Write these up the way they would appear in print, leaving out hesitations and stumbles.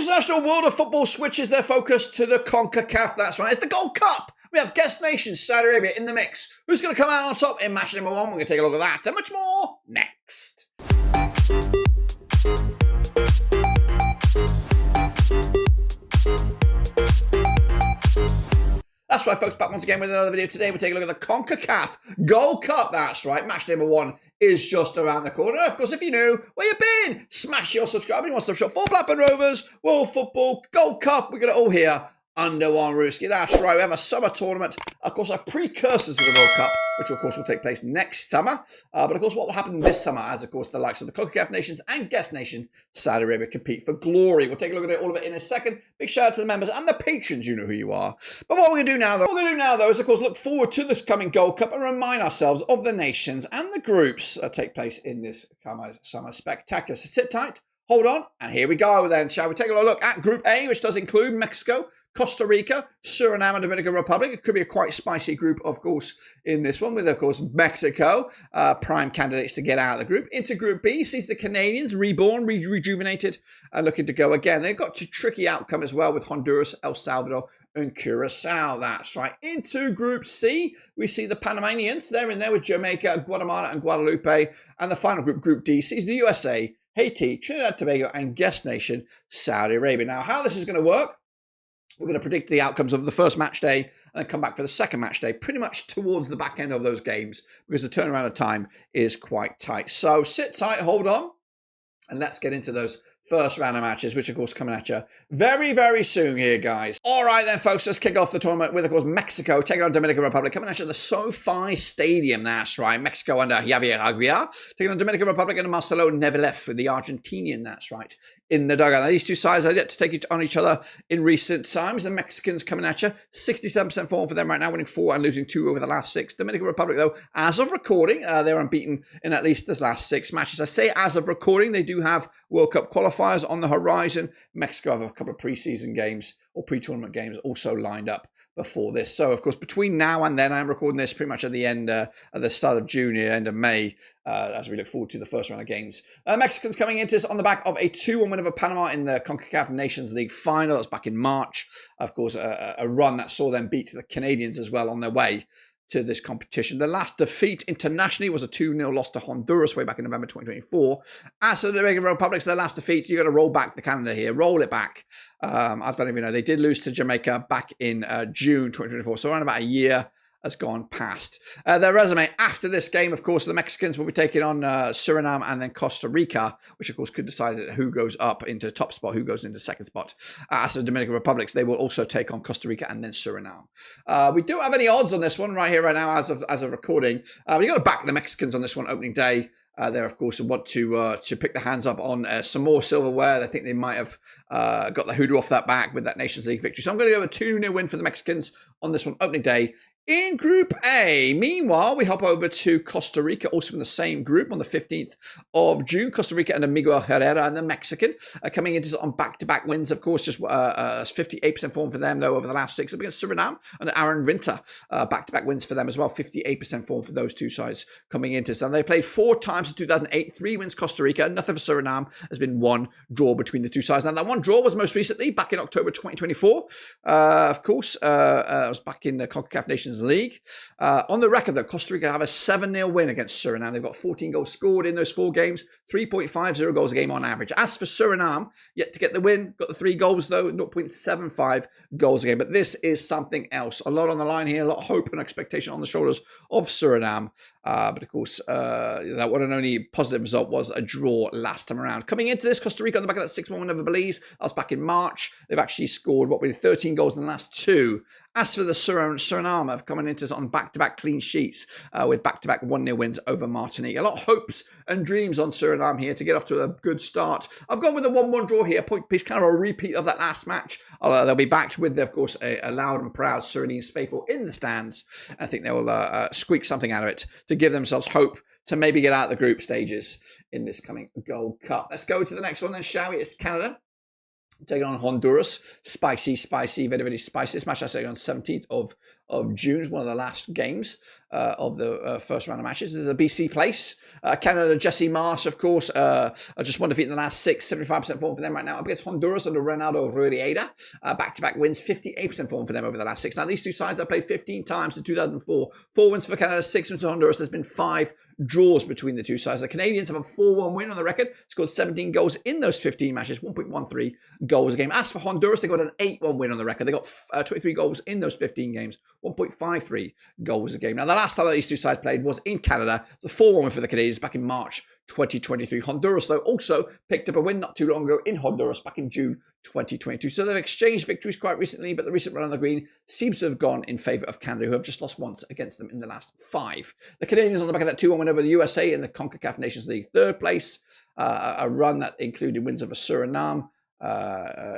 international world of football switches their focus to the CONCACAF. That's right, it's the Gold Cup. We have guest nation Saudi Arabia in the mix. Who's going to come out on top in match number 1? We're going to take a look at that and much more next. That's right, folks, back once again with another video. Today we're taking a look at the CONCACAF Gold Cup. That's right, match number 1 is just around the corner. Of course, if you're new, where you been? Smash your subscribe. You want to shop for Blackburn Rovers, World Football, Gold Cup. We got it all here under one rooski. That's right, we have a summer tournament. Of course, our precursors to the World Cup, which of course will take place next summer. But of course, what will happen this summer as, of course, the likes of the CONCACAF nations and guest nation Saudi Arabia compete for glory. We'll take a look at all of it in a second. Big shout out to the members and the patrons. You know who you are. But what we're going to do now, though, is, of course, look forward to this coming Gold Cup and remind ourselves of the nations and the groups that take place in this summer spectacular. So sit tight. Hold on, and here we go then. Shall we take a look at Group A, which does include Mexico, Costa Rica, Suriname and Dominican Republic. It could be a quite spicy group, of course, in this one, with, of course, Mexico, prime candidates to get out of the group. Into Group B sees the Canadians, reborn, rejuvenated, and looking to go again. They've got a tricky outcome as well with Honduras, El Salvador, and Curaçao. That's right. Into Group C, we see the Panamanians. They're in there with Jamaica, Guatemala, and Guadeloupe. And the final group, Group D, sees the USA, Haiti, Trinidad Tobago, and guest nation Saudi Arabia. Now, how this is going to work, we're going to predict the outcomes of the first match day and then come back for the second match day, pretty much towards the back end of those games, because the turnaround of time is quite tight. So sit tight, hold on, and let's get into those first round of matches, which, of course, coming at you very, very soon here, guys. All right, then, folks, let's kick off the tournament with, of course, Mexico taking on Dominican Republic, coming at you at the SoFi Stadium. That's right, Mexico under Javier Aguirre, taking on Dominican Republic and Marcelo Nevelet, the Argentinian, that's right, in the dugout. Now, these two sides are yet to take it on each other in recent times. The Mexicans coming at you, 67% form for them right now, winning 4 and losing 2 over the last 6. Dominican Republic, though, as of recording, they're unbeaten in at least the last 6 matches. I say as of recording, they do have World Cup qualifiers on the horizon. Mexico have a couple of preseason games or pre-tournament games also lined up before this. So, of course, between now and then, I'm recording this pretty much at the end, at the start of June, end of May, as we look forward to the first round of games. Mexicans coming into this on the back of a 2-1 win over Panama in the CONCACAF Nations League final. That was back in March. Of course, a run that saw them beat the Canadians as well on their way to this competition. The last defeat internationally was a 2-0 loss to Honduras way back in November 2024. As for the Dominican Republic, their last defeat, you've got to roll back the calendar here. Roll it back. I don't even know. They did lose to Jamaica back in June 2024. So around about a year has gone past. Their resume after this game, of course, the Mexicans will be taking on Suriname and then Costa Rica, which of course could decide who goes up into the top spot, who goes into second spot. As for the Dominican Republic, they will also take on Costa Rica and then Suriname. We don't have any odds on this one right here, right now, as of recording. We got to back the Mexicans on this one opening day. They, of course, want to pick their hands up on some more silverware. I think they might have got the hoodoo off that back with that Nations League victory. So I'm going to go with a 2-0 win for the Mexicans on this one opening day. In Group A, meanwhile, we hop over to Costa Rica, also in the same group on the 15th of June. Costa Rica and Miguel Herrera and the Mexican coming into on back-to-back wins, of course, just 58% form for them, though, over the last 6 against Suriname and Aaron Winter. Back-to-back wins for them as well, 58% form for those two sides coming into. So they played 4 times in 2008, 3 wins Costa Rica, nothing for Suriname. There's been 1 draw between the two sides. Now, that 1 draw was most recently back in October 2024. Of course, it was back in the CONCACAF Nations League. On the record, though, Costa Rica have a 7-0 win against Suriname. They've got 14 goals scored in those 4 games, 3.50 goals a game on average. As for Suriname, yet to get the win, got the 3 goals, though, 0.75 goals a game. But this is something else. A lot on the line here, a lot of hope and expectation on the shoulders of Suriname. But of course, that one and only positive result was a draw last time around. Coming into this, Costa Rica on the back of that 6-1 win over Belize. That was back in March. They've actually scored, 13 goals in the last 2. As for the Suriname, coming into on back-to-back clean sheets with back-to-back 1-0 wins over Martinique. A lot of hopes and dreams on Suriname here to get off to a good start. I've gone with a 1-1 draw here, point piece, kind of a repeat of that last match. They'll be backed with, of course, a loud and proud Surinamese faithful in the stands. I think they will squeak something out of it to give themselves hope to maybe get out the group stages in this coming Gold Cup. Let's go to the next one then, shall we? It's Canada taking on Honduras. Spicy, very, very spicy. This match I say on 17th of of June. It's one of the last games of the first round of matches. This is a BC place. Canada, Jesse Marsh, of course, just one defeat in the last 6, 75% form for them right now. Up against Honduras under Ronaldo Rueda. Back-to-back wins, 58% form for them over the last 6. Now, these two sides have played 15 times in 2004. 4 wins for Canada, 6 wins for Honduras. There's been 5 draws between the two sides. The Canadians have a 4-1 win on the record. Scored 17 goals in those 15 matches, 1.13 goals a game. As for Honduras, they got an 8-1 win on the record. They got 23 goals in those 15 games, 1.53 goals a game. Now, the last time that these two sides played was in Canada. The 4-1 win for the Canadians back in March 2023. Honduras, though, also picked up a win not too long ago in Honduras back in June 2022. So they've exchanged victories quite recently, but the recent run on the green seems to have gone in favour of Canada, who have just lost once against them in the last 5. The Canadians on the back of that 2-1 win over the USA in the CONCACAF Nations League 3rd place. A run that included wins over Suriname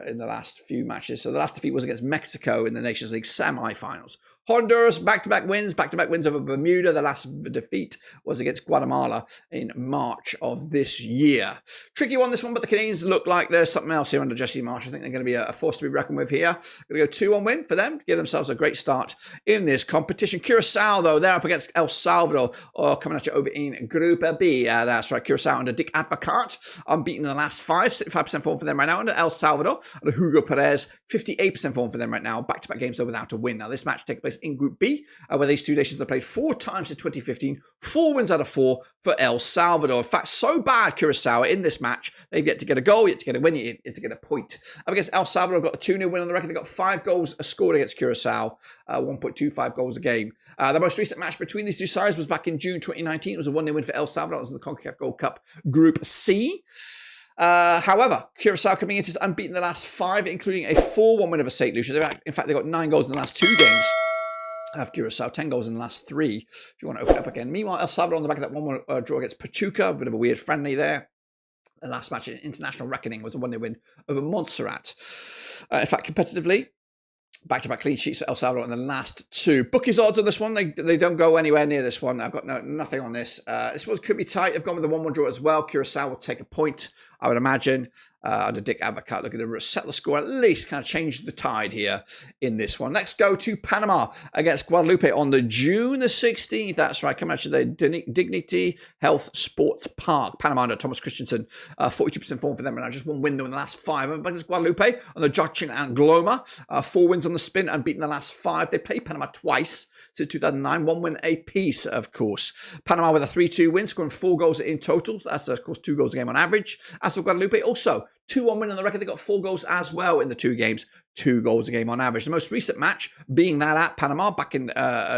in the last few matches. So the last defeat was against Mexico in the Nations League semi-finals. Honduras, back-to-back wins over Bermuda. The last defeat was against Guatemala in March of this year. Tricky one, this one, but the Canadians look like there's something else here under Jesse Marsh. I think they're going to be a force to be reckoned with here. Going to go 2-1 win for them to give themselves a great start in this competition. Curaçao, though, they're up against El Salvador, coming at you over in Group B. That's right, Curaçao under Dick Advocat, unbeaten in the last 5, 65% form for them right now. Under El Salvador, under Hugo Perez, 58% form for them right now. Back-to-back games, though, without a win. Now, this match takes place in Group B, where these two nations have played 4 times in 2015, 4 wins out of 4 for El Salvador. In fact, so bad Curaçao in this match, they've yet to get a goal, yet to get a win, yet to get a point. Up against El Salvador, got a 2-0 win on the record. They've got 5 goals scored against Curaçao, 1.25 goals a game. The most recent match between these two sides was back in June 2019. It was a 1-0 win for El Salvador. It was in the CONCACAF Gold Cup Group C. However, Curaçao coming into unbeaten the last 5, including a 4-1 win over St. Lucia. In fact, they got 9 goals in the last 2 games of Curaçao, 10 goals in the last 3, if you want to open it up again. Meanwhile, El Salvador on the back of that 1-1 draw against Pachuca, a bit of a weird friendly there. The last match in international reckoning was a 1-0 win over Montserrat. In fact, competitively, back-to-back clean sheets for El Salvador in the last 2. Bookies odds on this one, they don't go anywhere near this one. I've got nothing on this. This one could be tight. I've gone with the 1-1 draw as well. Curaçao will take a point, I would imagine, under Dick Advocat, looking to set the score, at least kind of change the tide here in this one. Let's go to Panama against Guadeloupe on the June the 16th. That's right, coming at you the Dignity Health Sports Park. Panama under Thomas Christensen, 42% form for them, and just 1 win though in the last 5. Against Guadeloupe on the Jochin and Gloma, 4 wins on the spin, unbeaten the last 5. They played Panama twice since 2009, 1 win apiece, of course. Panama with a 3-2 win, scoring 4 goals in total. That's, of course, 2 goals a game on average. As for Guadeloupe, also 2-1 win on the record. They got 4 goals as well in the 2 games, 2 goals a game on average. The most recent match being that at Panama back in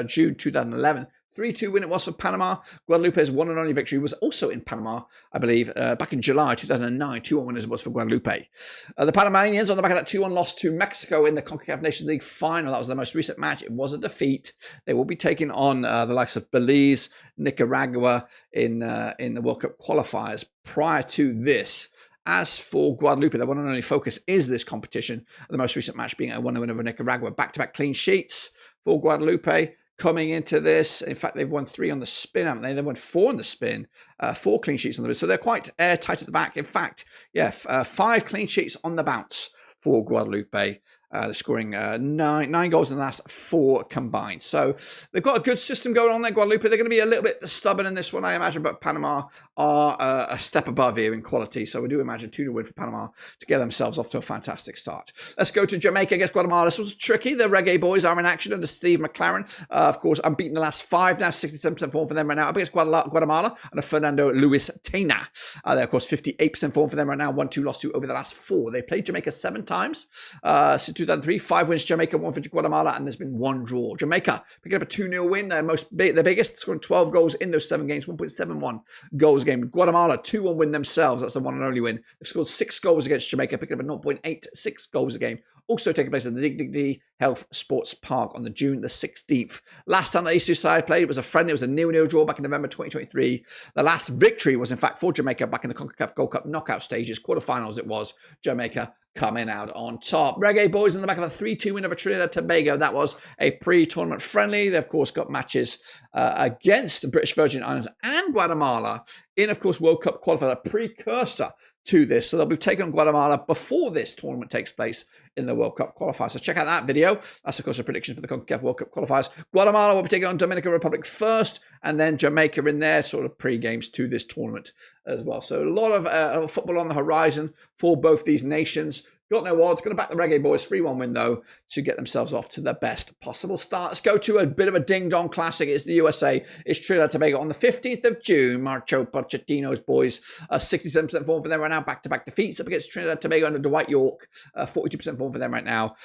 June 2011. 3-2 win it was for Panama. Guadeloupe's one and only victory was also in Panama, I believe, back in July 2009. 2-1 win as it was for Guadeloupe. The Panamanians on the back of that 2-1 loss to Mexico in the CONCACAF Nations League final. That was the most recent match. It was a defeat. They will be taking on the likes of Belize, Nicaragua in the World Cup qualifiers prior to this. As for Guadeloupe, their one and only focus is this competition. The most recent match being a 1-0 win over Nicaragua. Back-to-back clean sheets for Guadeloupe. Coming into this, in fact, they've won 3 on the spin, haven't they? They won 4 on the spin, 4 clean sheets on the spin. So they're quite airtight at the back. In fact, 5 clean sheets on the bounce for Guadeloupe. They're scoring 9 goals in the last 4 combined. So they've got a good system going on there, Guadeloupe. They're going to be a little bit stubborn in this one, I imagine, but Panama are a step above here in quality. So we do imagine 2-0 win for Panama to get themselves off to a fantastic start. Let's go to Jamaica against Guatemala. This was tricky. The Reggae Boys are in action under Steve McLaren. Of course, unbeaten the last 5 now, 67% form for them right now. Up against Guatemala under Fernando Luis Tena. They're, of course, 58% form for them right now. 1-2 lost to over the last 4. They played Jamaica 7 times since 2003. 5 wins Jamaica, 1 for Guatemala, and there's been 1 draw. Jamaica picking up a 2-0 win, their biggest, scoring 12 goals in those 7 games, 1.71 goals a game. Guatemala, 2-1 win themselves. That's the one and only win. They've scored 6 goals against Jamaica, picking up a 0.86 goals a game. Also taking place at the Dignity Health Sports Park on the June the 16th. Last time the East side played, it was a friendly. It was a 0-0 draw back in November 2023. The last victory was, in fact, for Jamaica back in the CONCACAF Gold Cup knockout stages. Quarterfinals it was. Jamaica coming out on top. Reggae Boys on the back of a 3-2 win over Trinidad Tobago. That was a pre-tournament friendly. They, of course, got matches against the British Virgin Islands and Guatemala in, of course, World Cup qualifier, a precursor to this. So they'll be taking on Guatemala before this tournament takes place in the World Cup qualifiers. So check out that video. That's, of course, a prediction for the CONCACAF World Cup qualifiers. Guatemala will be taking on Dominican Republic first, and then Jamaica in their sort of pre-games to this tournament as well. So a lot of football on the horizon for both these nations. Got no odds. Going to back the Reggae Boys 3-1 win, though, to get themselves off to the best possible start. Let's go to a bit of a ding-dong classic. It's the USA. It's Trinidad Tobago on the 15th of June. Marcho Pochettino's boys, 67% form for them right now. Back-to-back defeats up against Trinidad Tobago under Dwight York. 42% form for them right now.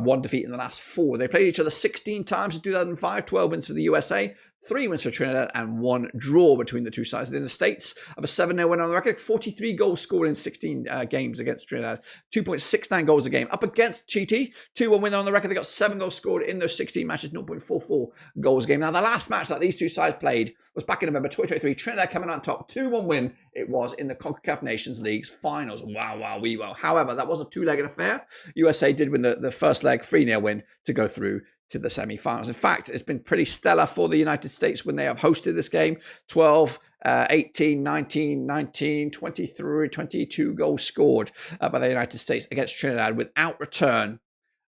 One defeat in the last 4. They played each other 16 times in 2005. 12 wins for the USA. 3 wins for Trinidad and 1 draw between the two sides. In the States, of a 7-0 win on the record, 43 goals scored in 16 games against Trinidad, 2.69 goals a game. Up against Haiti, 2-1 win on the record. They got 7 goals scored in those 16 matches, 0.44 goals a game. Now, the last match that these two sides played was back in November 2023. Trinidad coming on top, 2-1 win. It was in the CONCACAF Nations League's finals. Wow. However, that was a 2-legged affair. USA did win the first leg, 3-0 win to go through to the semi-finals. In fact, it's been pretty stellar for the United States when they have hosted this game. 12, 18, 19, 23, 22 goals scored by the United States against Trinidad without return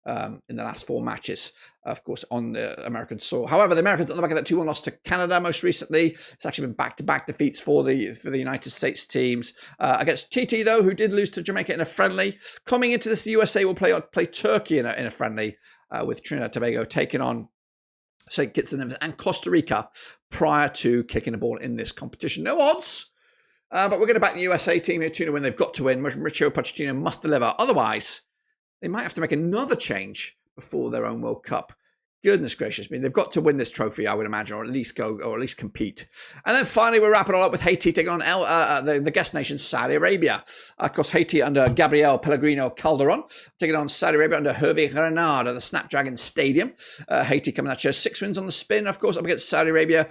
in the last 4 matches, of course, on the American soil. However, the Americans on the back of that 2-1 loss to Canada most recently. It's actually been back-to-back defeats for the United States teams. Against TT, though, who did lose to Jamaica in a friendly. Coming into this, the USA will play Turkey in a friendly with Trinidad Tobago taking on St. Kitts and Costa Rica prior to kicking the ball in this competition. No odds, but we're going to back the USA team here 2-0 win. They've got to win. Mauricio Pochettino must deliver. Otherwise, they might have to make another change before their own World Cup. Goodness gracious me. They've got to win this trophy, I would imagine, or at least compete. And then finally, we're wrapping it all up with Haiti taking on the guest nation, Saudi Arabia. Of course, Haiti under Gabriel Pellegrino Calderon, taking on Saudi Arabia under Hervé Renard at the Snapdragon Stadium. Haiti coming at you, 6 wins on the spin, of course, up against Saudi Arabia.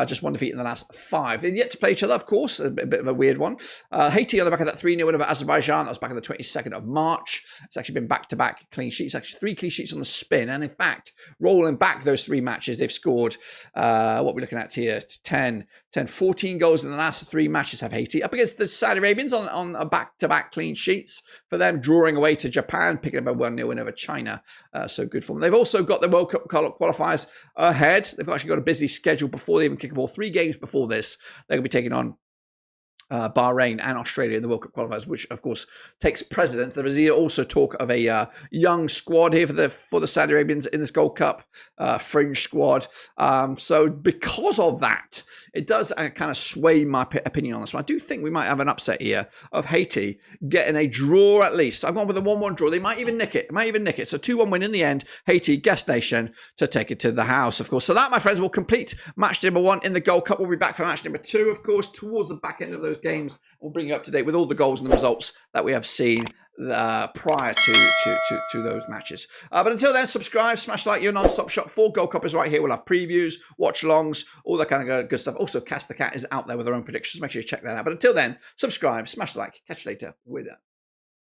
Just 1 defeat in the last 5. They've yet to play each other, of course, a bit of a weird one. Haiti on the back of that 3-0 win over Azerbaijan. That was back on the 22nd of March. It's actually been back-to-back clean sheets, actually 3 clean sheets on the spin. And in fact, rolling back those 3 matches, they've scored what we're looking at here, 14 goals in the last 3 matches have Haiti up against the Saudi Arabians on a back-to-back clean sheets for them, drawing away to Japan, picking up a 1-0 win over China. So good for them. They've also got the World Cup qualifiers ahead. They've actually got a busy schedule before they even kick a ball. 3 games before this, they're going to be taking on Bahrain and Australia in the World Cup qualifiers, which of course takes precedence. There is also talk of a young squad here for the Saudi Arabians in this Gold Cup, fringe squad. So because of that, it does kind of sway my opinion on this one. I do think we might have an upset here of Haiti getting a draw at least. I've gone with a 1-1 draw. They might even nick it. So 2-1 win in the end. Haiti, guest nation, to take it to the house, of course. So that, my friends, will complete match number 1 in the Gold Cup. We'll be back for match number 2, of course, towards the back end of those games. We'll bring you up to date with all the goals and the results that we have seen prior to those matches. But until then, subscribe, smash like. Your non-stop shop for Gold Cup is right here. We'll have previews, watch-alongs, all that kind of good stuff. Also, Cast the Cat is out there with their own predictions. Make sure you check that out. But until then, subscribe, smash like. Catch you later. We're done.